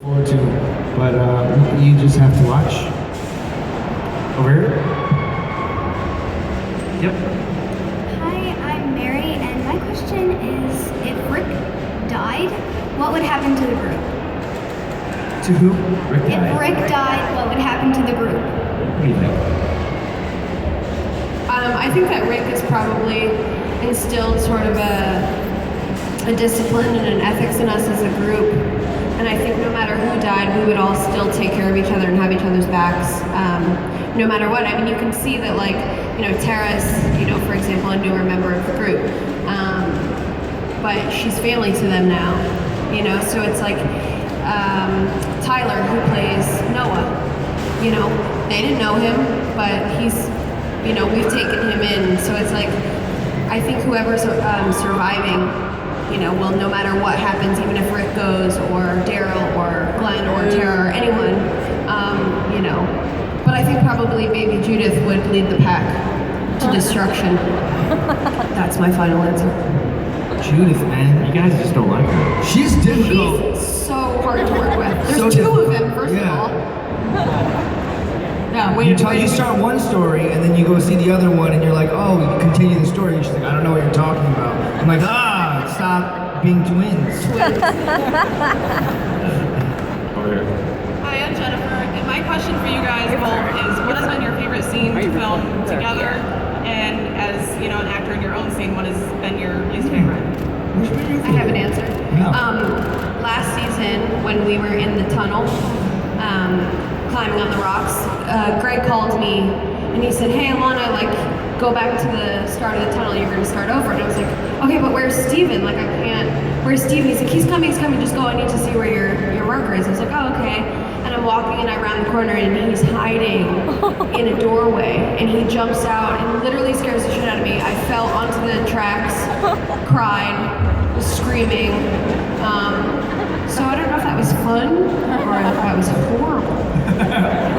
forward to, but you just have to watch. Over here. Yep. Hi, I'm Mary, and my question is, if Rick died, what would happen to the group? To who? Rick If died. Rick died, what would happen to the group? What do you think? I think that Rick has probably instilled sort of a discipline and an ethics in us as a group. And I think no matter who died, we would all still take care of each other and have each other's backs, no matter what. I mean, you can see that, like, Tara's, for example, a newer member of the group. But she's family to them now, so it's like Tyler, who plays Noah. They didn't know him, but he's, we've taken him in. So it's like, I think whoever's surviving, will, no matter what happens, even if Rick goes, or Daryl, or Glenn, or Tara, or anyone, But I think probably baby Judith would lead the pack to destruction. That's my final answer. Judith, man, you guys just don't like her. She's difficult. She's so hard to work with. There's So two of difficult. them, first Yeah. of all. Yeah, wait, You start one story and then you go see the other one and you're like, oh, you continue the story. And she's like, I don't know what you're talking about. I'm like, stop being twins. Over here. Hi, I'm Jennifer, and my question for you guys both is, what has been your favorite scene to film together? And as an actor in your own scene, what has been your least favorite? I have an answer. Yeah. Last season, when we were in the tunnel, climbing on the rocks, Greg called me and he said, hey, Alanna, go back to the start of the tunnel, you're going to start over. And I was like, okay, but where's Steven? I can't, where's Steven? He's like, he's coming, just go, I need to see where your marker is. I was like, oh, okay. And I'm walking and I round the corner and he's hiding in a doorway and he jumps out and literally scares the shit out of me. I fell onto the tracks, cried, was screaming. So I don't know if that was fun or if that was horrible.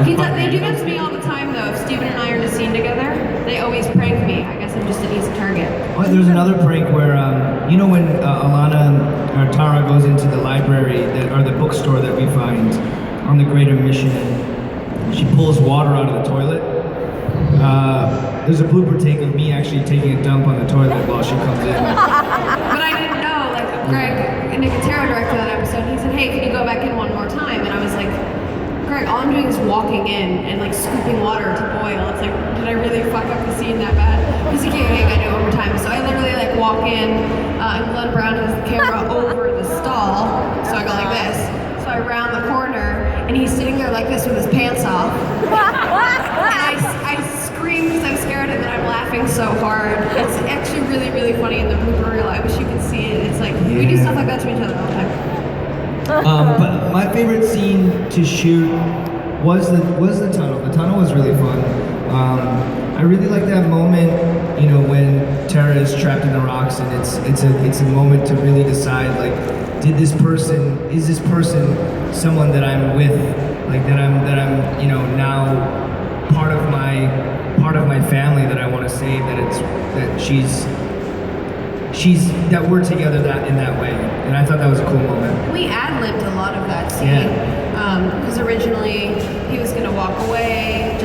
They do that to me all the time though. If Steven and I are in a scene together, they always prank me. I guess I'm just an easy target. Well, there's another prank where, when Alanna or Tara goes into the library or the bookstore that we find on the Greater Mission, and she pulls water out of the toilet. There's a blooper take of me actually taking a dump on the toilet while she comes in. But I didn't know, Greg Nicotero directed that episode. He said, hey, can you go back in one more time? And I was like, Greg, all I'm doing is walking in and scooping water to boil. It's like, did I really fuck up the scene that bad? He's like, yeah, I do it over time. So I literally walk in, and Glenn Brown has the camera over the stall. So I go like this. So I round the corner, and he's sitting there like this with his pants off. And I scream because I'm scared, and then I'm laughing so hard. It's actually really, really funny in the blooper reel. I wish you could see it. It's like, we do stuff like that to each other all the time. But my favorite scene to shoot was the tunnel. The tunnel was really fun. I really like that moment, when Tara is trapped in the rocks, and it's a moment to really decide, is this person someone that I'm with, that I'm now part of my family that I want to save, that we're together in that way, and I thought that was a cool moment. We ad-libbed a lot of that scene, because originally he was gonna walk away,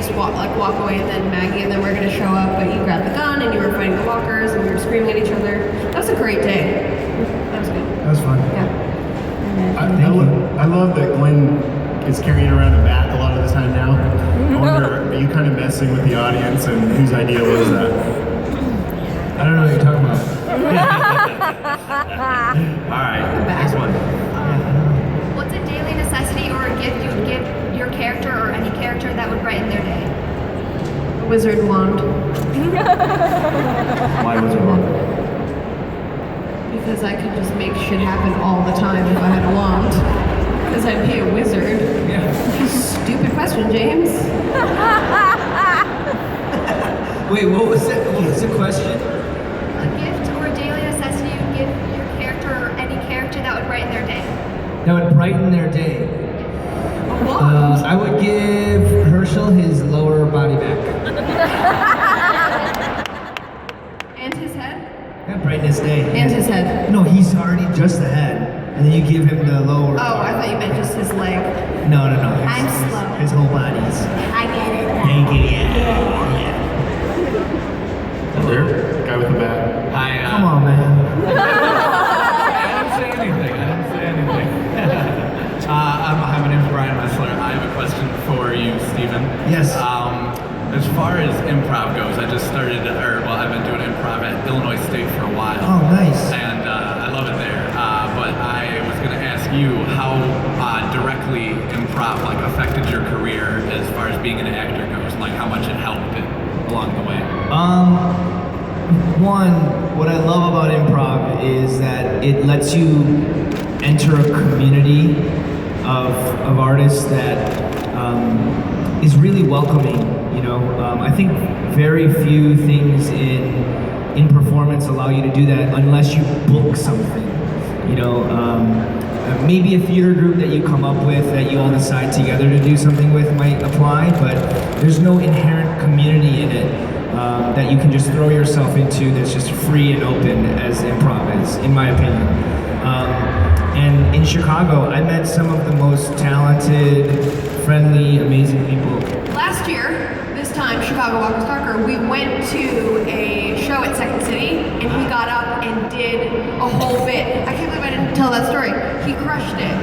walk away, and then Maggie and then we're gonna show up, but you grabbed the gun and you were fighting the walkers and we were screaming at each other. That was a great day. That was good. That was fun. Yeah. I love that Glenn is carrying around a bat a lot of the time now. I wonder, are you kind of messing with the audience, and whose idea was that? I don't know what you're talking about. Alright, next one. What's a daily necessity or a gift you would give your character or any character that would brighten their day? A wizard wand. Why was it wrong? Because I could just make shit happen all the time if I had a wand. Because I'd be a wizard. Yeah. Stupid question, James. Wait, what was the question? A gift or a daily necessity you would give your character or any character that would brighten their day? That would brighten their day. A wand. I would give Herschel his lower body back. And his head? Yeah, brighten his day. And his head. No, he's already just the head. And then you give him the lower. Oh, I thought you meant just his leg. No. I'm slow. His whole body's. I get it. Thank you. Yeah. There, guy with the bat. Come on, man. I didn't say anything. My name's Brian Messler. I have a question for you, Stephen. Yes. As far as improv goes, I just started, I've been doing improv at Illinois State for a while. Oh, nice. And I love it there. But I was going to ask you how directly improv affected your career as far as being an actor goes, like how much it helped it along the way. One, what I love about improv is that it lets you enter a community of artists that is really welcoming. I think very few things in performance allow you to do that unless you book something. Maybe a theater group that you come up with that you all decide together to do something with might apply, but there's no inherent community in it that you can just throw yourself into that's just free and open as improv is, in my opinion. And in Chicago, I met some of the most talented, friendly, amazing people. Last year, this time, Chicago Walker Stalker, we went to a show at Second City, and he got up and did a whole bit. I can't believe I didn't tell that story. He crushed it.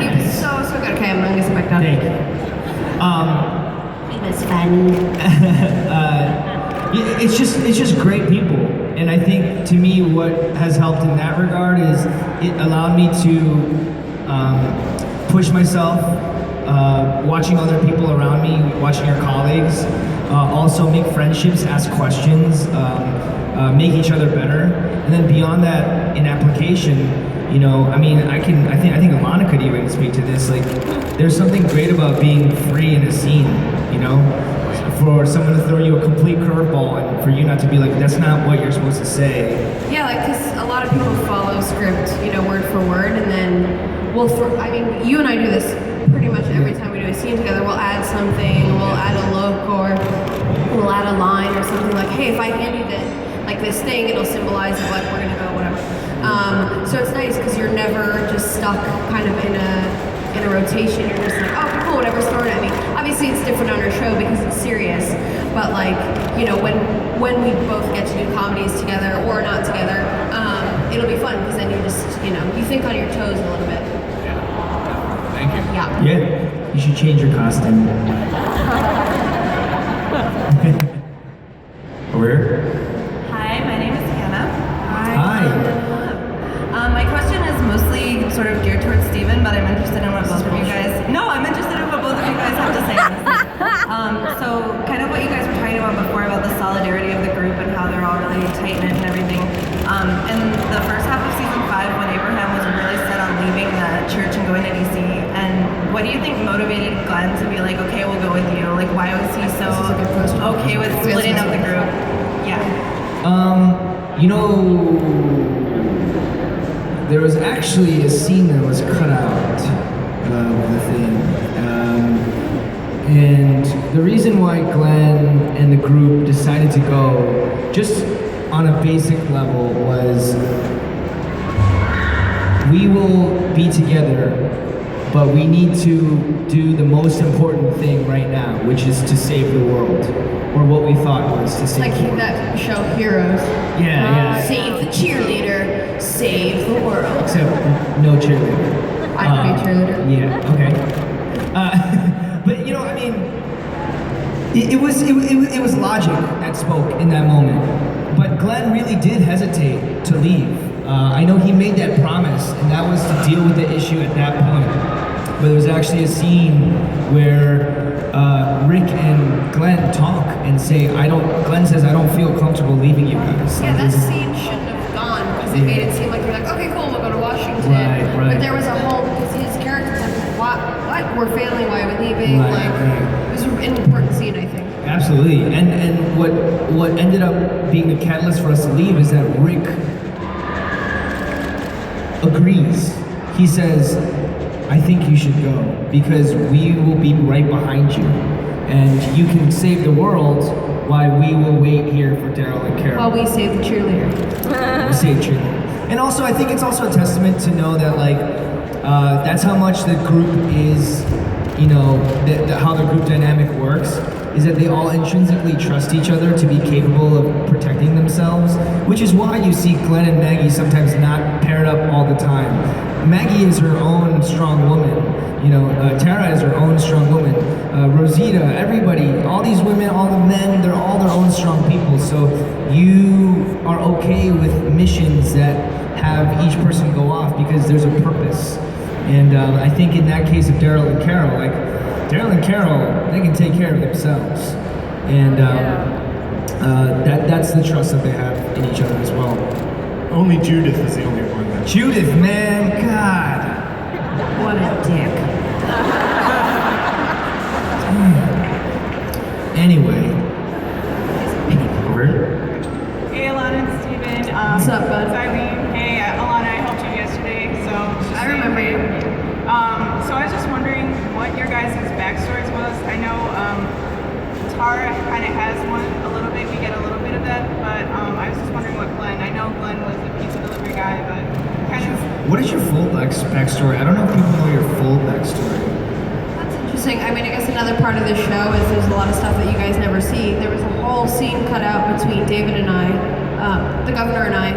He was so good. Okay, I'm gonna sit back down. Thank you. It was fun. It's just great people, and I think to me what has helped in that regard is it allowed me to push myself, watching other people around me, watching your colleagues, also make friendships, ask questions, make each other better, and then beyond that, in application, I think Alanna could even speak to this. Like, there's something great about being free in a scene, for someone to throw you a complete curveball and for you not to be like, that's not what you're supposed to say. Yeah, because a lot of people follow script, word for word, and then you and I do this pretty much every time we do a scene together. We'll add something, we'll add a look, or we'll add a line or something like, hey, if I hand you this thing, it'll symbolize that we're gonna go, whatever. So it's nice because you're never just stuck kind of in a rotation. You're just like, oh, cool, whatever's thrown at me. Obviously, it's different on our show because it's serious. But when we both get to do comedies together or not together, it'll be fun because then you just, you think on your toes a little bit. Yeah. Thank you. Yeah. Yeah, you should change your costume. Where? Hi, my name is Hannah. Hi. My question is mostly sort of geared towards Steven, but I'm interested in what both of you guys. No, I'm interested in what both of you guys have to say. So, kind of what you guys were talking about before about the solidarity of the group and how they're all really tight knit and everything. In the first half of season 5, when Abraham was really set on leaving the church and going to DC, and what do you think motivated Glenn to be like, okay, we'll go with you? Like, why was he so okay with splitting up the group? Yeah. There was actually a scene that was cut out of the thing. And the reason why Glenn and the group decided to go, just on a basic level, was we will be together, but we need to do the most important thing right now, which is to save the world. Or what we thought was to save Like the world. that show, Heroes. Yeah. Save the cheerleader, save the world. Except no cheerleader. I could be a cheerleader. Yeah, okay. But it was logic that spoke in that moment. But Glenn really did hesitate to leave. I know he made that promise, and that was to deal with the issue at that point. But there was actually a scene where Rick and Glenn talk and say, Glenn says, I don't feel comfortable leaving you guys. Yeah, that scene shouldn't have gone because it made it seem like you're like, okay, cool, we'll go to Washington. Right. But there was a whole, because his character's like, what? We're failing, why are we leaving? Right. It was an important scene, I think. Absolutely. And what ended up being the catalyst for us to leave is that Rick agrees. He says, I think you should go because we will be right behind you. And you can save the world while we will wait here for Daryl and Carol. While we save the cheerleader. We save cheerleader. And also, I think it's also a testament to know that, that's how much the group is you know, how the group dynamic works is that they all intrinsically trust each other to be capable of protecting themselves, which is why you see Glenn and Maggie sometimes not paired up all the time. Maggie is her own strong woman. You know, Tara is her own strong woman. Rosita, everybody, all these women, all the men, they're all their own strong people. So you are okay with missions that have each person go off because there's a purpose. And I think in that case of Daryl and Carol, like Daryl and Carol, they can take care of themselves. And that's the trust that they have in each other as well. Only Judith is the only one that. Judith, man, God. What a dick. Anyway. Over. Hey, Alanna and Steven. What's up, bud? It's Eileen. Hey, Alanna, I helped you yesterday, so. I remember you. So I was just wondering what your guys' backstories was. I know Tara kind of has one a little bit. We get a little bit of that, but I was just wondering what Glenn. I know Glenn was the pizza delivery guy, but kind of. What is your full backstory? I don't know if people know your full backstory. That's interesting. I mean, I guess another part of this show is there's a lot of stuff that you guys never see. There was a whole scene cut out between David and I, the governor and I,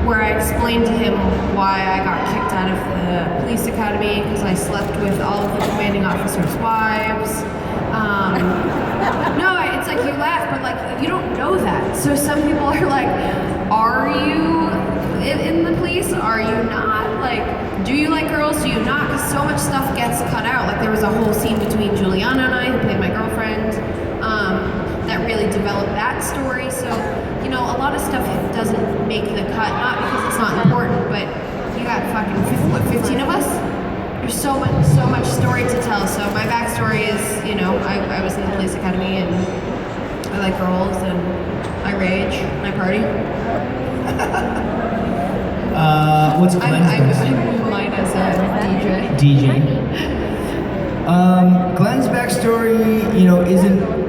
where I explained to him why I got kicked out of the police academy because I slept with all of the commanding officers' wives. No, it's like you laugh, but like you don't know that. So some people are like, "Are you in the police? Are you not? Like, do you like girls? Do you not?" Because so much stuff gets cut out. Like there was a whole scene between Juliana and I, who played my girlfriend, that really developed that story. So you know, a lot of stuff doesn't make the cut, not because it's not important, but you got fucking 15 of us? There's so much story to tell. So my backstory is, you know, I was in the police academy and I like girls and I rage and I party. What's Glenn's backstory? I'm mine as a DJ. Glenn's backstory, you know, isn't.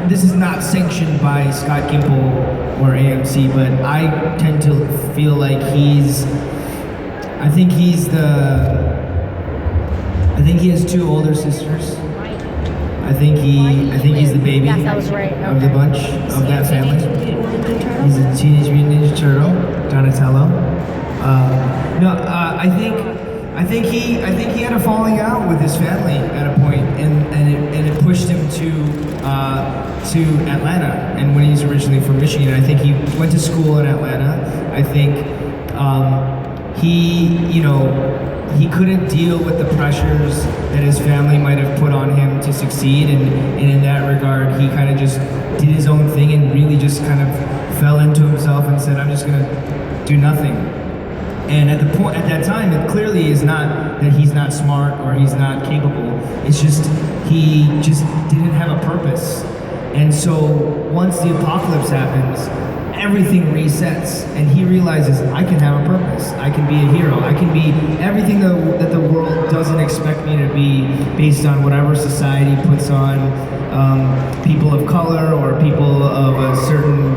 This is not sanctioned by Scott Gimple or AMC, but I tend to feel like I think he has two older sisters. I think he's the baby of the bunch of that family. He's a Teenage Mutant Ninja Turtle, Donatello. I think he had a falling out with his family at a point, and it pushed him to Atlanta. And when he's originally from Michigan, I think he went to school in Atlanta. I think he couldn't deal with the pressures that his family might have put on him to succeed, and in that regard, he kind of just did his own thing and really just kind of fell into himself and said, "I'm just gonna do nothing." And at that time, it clearly is not that he's not smart or he's not capable. It's just he just didn't have a purpose. And so once the apocalypse happens, everything resets, and he realizes, I can have a purpose. I can be a hero. I can be everything that the world doesn't expect me to be, based on whatever society puts on people of color or people of a certain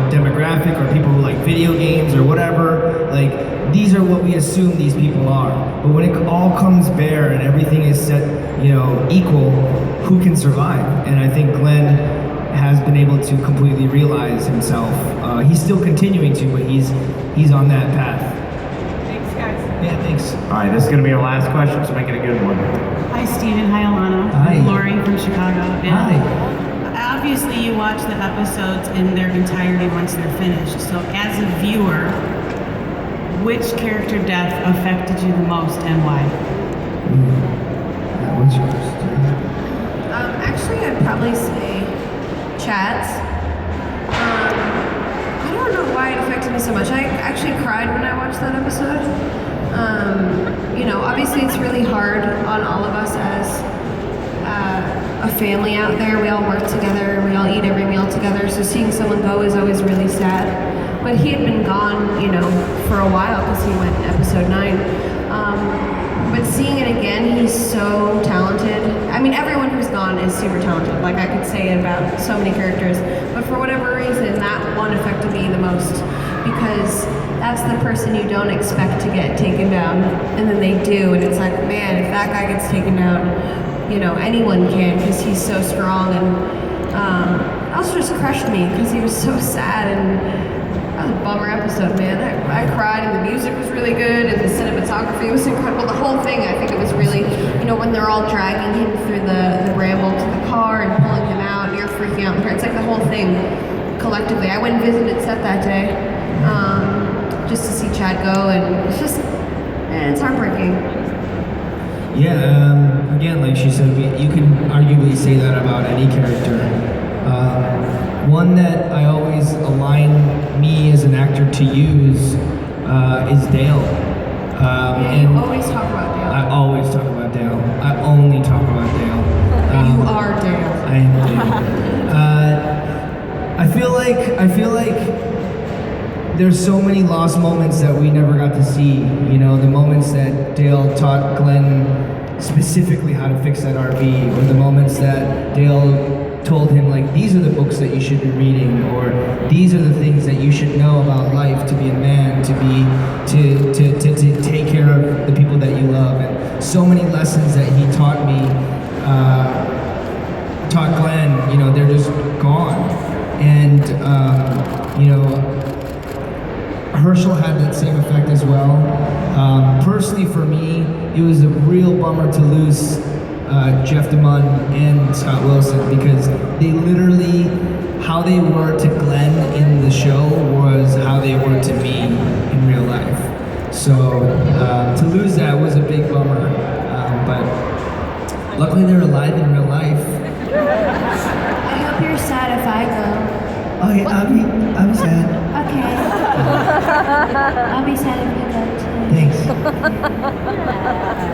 demographic, or people who like video games or whatever. Like, these are what we assume these people are. But when it all comes bare and everything is set, equal, who can survive? And I think Glenn has been able to completely realize himself. He's still continuing to, but he's on that path. Thanks, guys. Yeah, thanks. All right, this is going to be our last question, so make it a good one. Hi, Steven. Hi, Alanna. Hi. I'm Lori from Chicago. And Hi. obviously, you watch the episodes in their entirety once they're finished. So, as a viewer, which character death affected you the most and why? What's yours? Actually, I'd probably say Chad's. I don't know why it affected me so much. I actually cried when I watched that episode. Obviously it's really hard on all of us as a family out there. We all work together, we all eat every meal together, so seeing someone go is always really sad. But he had been gone, for a while, because he went in episode 9. But seeing it again, he's so talented. I mean, everyone who's gone is super talented. Like, I could say it about so many characters. But for whatever reason, that one affected me the most. because that's the person you don't expect to get taken down, and then they do, and it's like, man, if that guy gets taken down, you know, anyone can, because he's so strong. And it also just crushed me because he was so sad, and that was a bummer episode, man. I cried, and the music was really good, and the cinematography was incredible. The whole thing, I think it was really, you know, when they're all dragging him through the bramble to the car and pulling him out, and you're freaking out in the car. It's like the whole thing collectively. I went and visited set that day just to see Chad go, and it's just, man, it's heartbreaking. Yeah, again, like she said, you can arguably say that about any character. One that I always align me as an actor to use is Dale. Yeah, you always talk about Dale. I always talk about Dale. I only talk about Dale. You are Dale. I am Dale. I feel like there's so many lost moments that we never got to see. You know, the moments that Dale taught Glenn specifically how to fix that RV, or the moments that Dale told him, like, these are the books that you should be reading, or these are the things that you should know about life to be a man, to take care of the people that you love. And so many lessons that he taught me, taught Glenn, you know, they're just gone. And you know, Herschel had that same effect as well. Personally, for me, it was a real bummer to lose Jeff DeMunn and Scott Wilson, because they literally, how they were to Glenn in the show was how they were to me in real life. So to lose that was a big bummer, but luckily they're alive in real life. I hope you're sad if I go. Oh yeah, I'm sad. Okay. I'll be sad if you go too. Thanks.